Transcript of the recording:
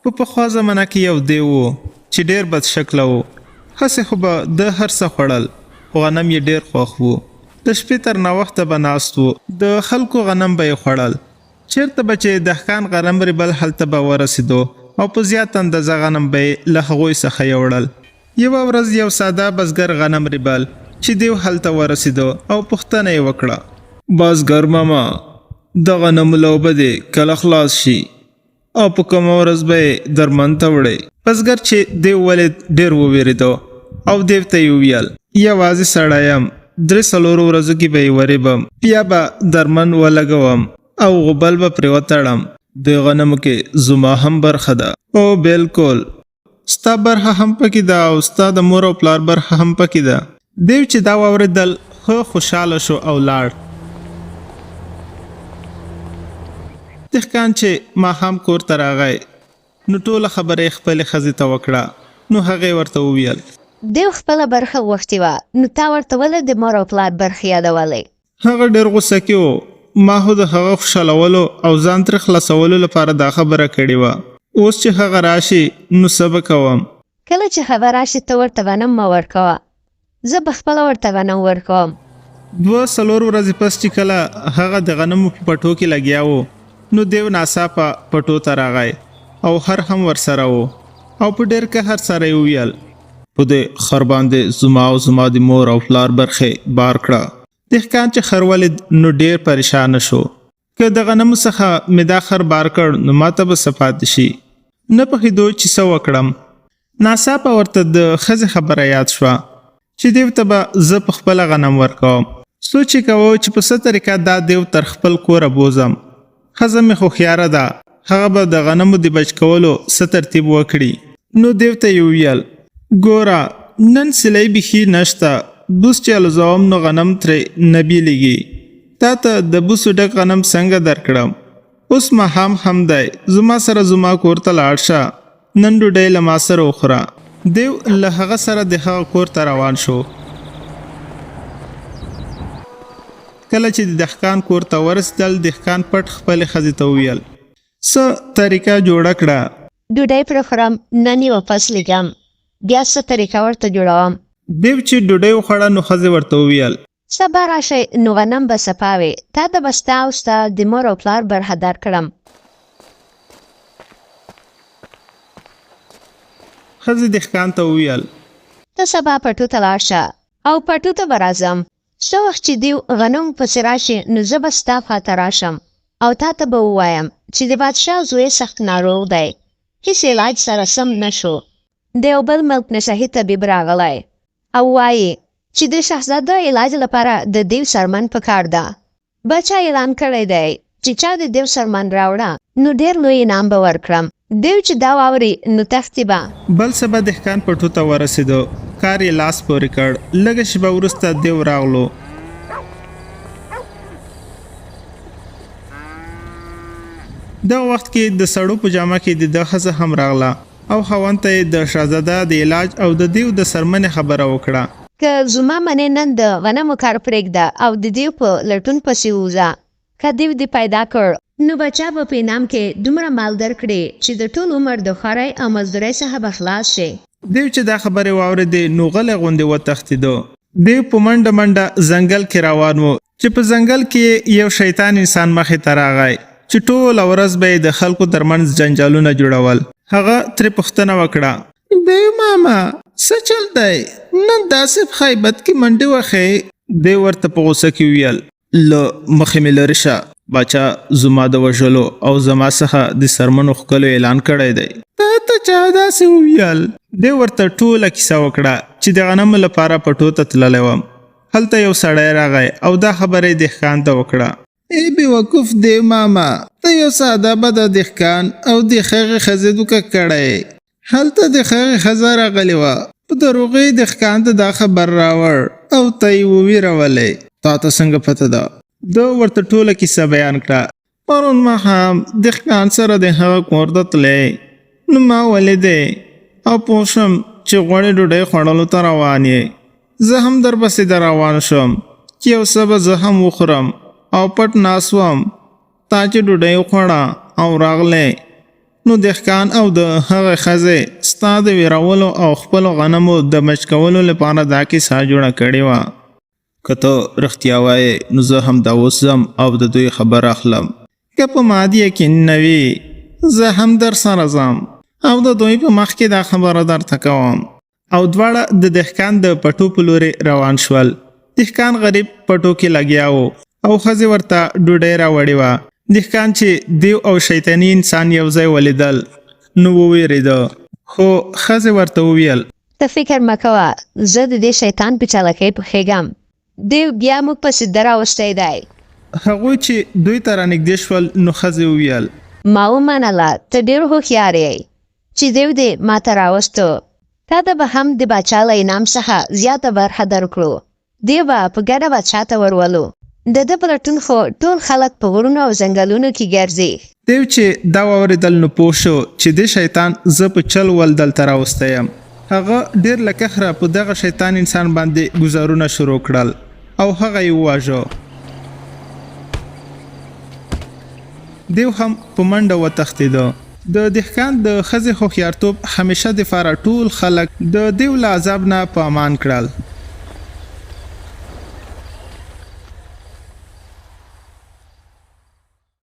په پخوا زمانه کې یو دیو و چې ډېر بد شکله و. هسې خو به د هر څه خوړل خو غنم یې ډېر خوښ و. د شپې تر ناوخته به ناست و، د خلکو غنم به یې خوړل. چېرته به چې دهقان غنم ریبل هلته به ورسېدو او په زیات اندازه غنم به یې له هغوی څخه یوړل. یوه ورځ یو ساده بزګر غنم ریبل چې دیو هلته ورسېدو او پوښتنه یې وکړه: بزګر ماما، د غنمو لوبه دې کله خلاص شي او په کومه ورځ به یې درمن ته وړئ؟ بزګر چې دیو ولید ډېر وویرېدو او دیو ته یې وویل: یوازې سړی یم، 3-4 ورځو کې به یې وریبم، بیا به درمن ولګوم او غوبل به پرې وتړم. د غنمو کې زما هم برخه ده. او بالکل، ستا برخه هم پکې ده او ستا د مور او پلار برخه هم پکې ده. دیو چې دا واورېدل ښه خوشحاله شو او لاړ. دهقان چې ماښام کور ته راغی نو ټوله خبره یې خپلې ښځې ته وکړه. نو هغې ورته وویل: دیو خپله برخه غوښتې وه، نو تا ورته ولې د مور او پلار برخې یادولی؟ هغه ډېر غوسه کې و. ما خو د هغه خوشحالولو او ځان ترې خلاصولو لپاره دا خبره کړې وه. اوس چې هغه راشي نو څه به کوم؟ کله چې هغه راشي ته ورته غنم مه ورکوه، زه به خپله ورته غنم ورکوم. 2-4 ورځې پس چې کله هغه د غنمو په پټو کې لګیا و نو دیو ناڅاپه پټو ته راغی او هر هم ورسره و او په ډېر قهر سره یې وویل: په دې خر باندې زما او زما د مور او پلار برخې بار کړه. دهقان چې خر ولید نو ډېر پریشانه شو. که د غنمو څخه مې دا خر بار کړ نو ماته به څه پاتې شي؟ نه پوهېدو چې څه وکړم. ناڅاپه ورته د ښځې خبره یاد شوه چې دیو ته به زه په خپله غنم ورکوم. سوچ یې کوه چې په څه طریقه دا دیو تر خپل کوره بوزم. ښځه مې هوښیاره ده، هغه به د غنمو د بچ کولو څه ترتیب وکړي. نو دیو ته یې وویل: ګوره، نن سلی بیخي نشته، بوس چې الوزوم نو غنم ترې نه بیلیږي. تا ته د بوسو ډک غنم څنګه درکړم؟ اوس ماښام هم دی، زما سره زما کور ته لاړ شه، نن ډوډۍ له ما سره وخوره. دیو له هغه سره د هغه کور ته روان شو. کله چې د دهقان کور ته ورسېدل، دهقان پټ خپلې ښځې ته وویل: څه طریقه جوړه کړه؟ ډوډۍ پرې خورم، نن یې واپس لیږم، بیا څه طریقه ورته جوړوم. دیو چې ډوډۍ وخوړه نو ښځې ورته وویل: سبا راشئ نو غنم به صفا وي، تا ته به ستا او ستا د مور او پلار برخه درکړم. ښځې دهقان ته وویل: ته سبا پټو ته لاړ شه او پټو ته به راځم. څه وخت چې دیو غنم پسې راشي نو زه به ستا خواته راشم او تا ته به ووایم چې د بادشاه زوی سخت ناروغ دی، هیڅ علاج سره سم نه شو. د یو بل ملک نه شهید طبیب راغلی او وایي چې د شهزاده علاج لپاره د دیو سرمن پکار ده. بچا اعلان کړی دی چې چا د دیو سرمن راوړه نو ډېر لوی انعام به ورکړم. دیو چې دا واوري نو تښتي به. بل سبا دهقان پټو ته ورسېدو، کار یې لاس پورې کړ. لږه شېبه وروسته دیو راغلو. دغه وخت کې د سړو په جامه کې د ده ښځه هم راغله او خاوند ته یې د شهزاده د علاج او د دیو د سرمنې خبره وکړه. که زما منې نن د غنمو کار پرېږده او د دیو په لټون پسې ووځه. که دیو دې پیدا کړ نو بچا به په انعام کې دومره مال درکړي چې د ټول عمر د خوارۍ او مزدورۍ څخه به خلاص شي. دیو چې دا خبرې واورېدې نو غلی غوندې وتښتېدو. دیو په منډه منډه ځنګل کې روان و چې په ځنګل کې یو شیطان انسان مخې ته راغی چې ټوله ورځ به یې د خلکو ترمنځ جنجالونه جوړول. هغه ترې پوښتنه وکړه: دیو ماما، څه چل دی؟ نن داسې په خیبت کې منډې وښې. دیو ورته په غوسه کې وویل: له مخې مې لرې شه، باچا زما د وژلو او زما څخه د سرمنو ښکلو اعلان کړی دی. تا ته چا داسې وویل؟ دیو ورته ټوله کیسه وکړه چې د غنمو لپاره پټو ته تللی وم. هلته یو سړی راغی او دا خبره یې دهقان ته وکړه. ای بېوقوف دیو ماما، ته یو ساده بده دهقان او د هغې ښځې دوکه کړی. هلته د هغې ښځه راغلې وه، په دروغې دهقان ته دا خبر راوړ او ته یې وویرولې. تا ته څنګه پته ده؟ ده ورته ټوله کیسه بیان کړه. پرون ماښام دهقان سره د هغه کور ته تللی نو ما ولیدې او پوه شم چې غوړې ډوډۍ خوړلو ته روان یې. زه هم درپسې در روان شوم چې یو څه به زه هم وخورم او پټ ناست وم. تا چې ډوډۍ وخوړه او راغلی نو دهقان او د هغه ښځې ستا د ویرولو او خپلو غنمو د مچ کولو لپاره دا کیسه جوړه کړې وه. که ته رښتیا وایې نو زه هم دا اوس ځم او د دوی خبر اخلم. که په ما دې یقین نه وي زه هم در سره ځم او د دوی په مخ کې دا خبره درته کوم. او دواړه د دهقان د پټو په لورې روان شول. دهقان غریب پټو کې لګیا و او ښځې ورته ډوډۍ راوړې وه. دهقان چې دیو او شیطاني انسان یو ځای ولیدل نو وویرېده، خو ښځې ورته وویل ته فکر مه کوه، زه د دې شیطان په چالاکۍ پوهېږم. دیو بیا موږ پسې در راوستی دی. هغوی چې دوی ته رانږدې شول نو ښځې وویل ما ومنله ته ډېر هوښیار یې چې دیو دې ما ته راوستو. تا ته به هم د باچا له انعام څخه زیاته برخه درکړو. دی به په ګډه باچا ته ورولو. د ده په لټون خو ټول خلک په غرونو او ځنګلونو کې ګرځي. دیو چې دا واورېدل نو پوه شو چې د شیطان زه په چل ول دلته راوستی یم. هغه ډېر له قهره په دغه شیطان انسان باندې ګزارونه شروع کړل او هغه یې وواژه. دیو هم په منډه وتښتېده. د دهقان د ښځې هوښیارتوب همیشه دپاره ټول خلک د دیو له عذاب نه په امان کړل.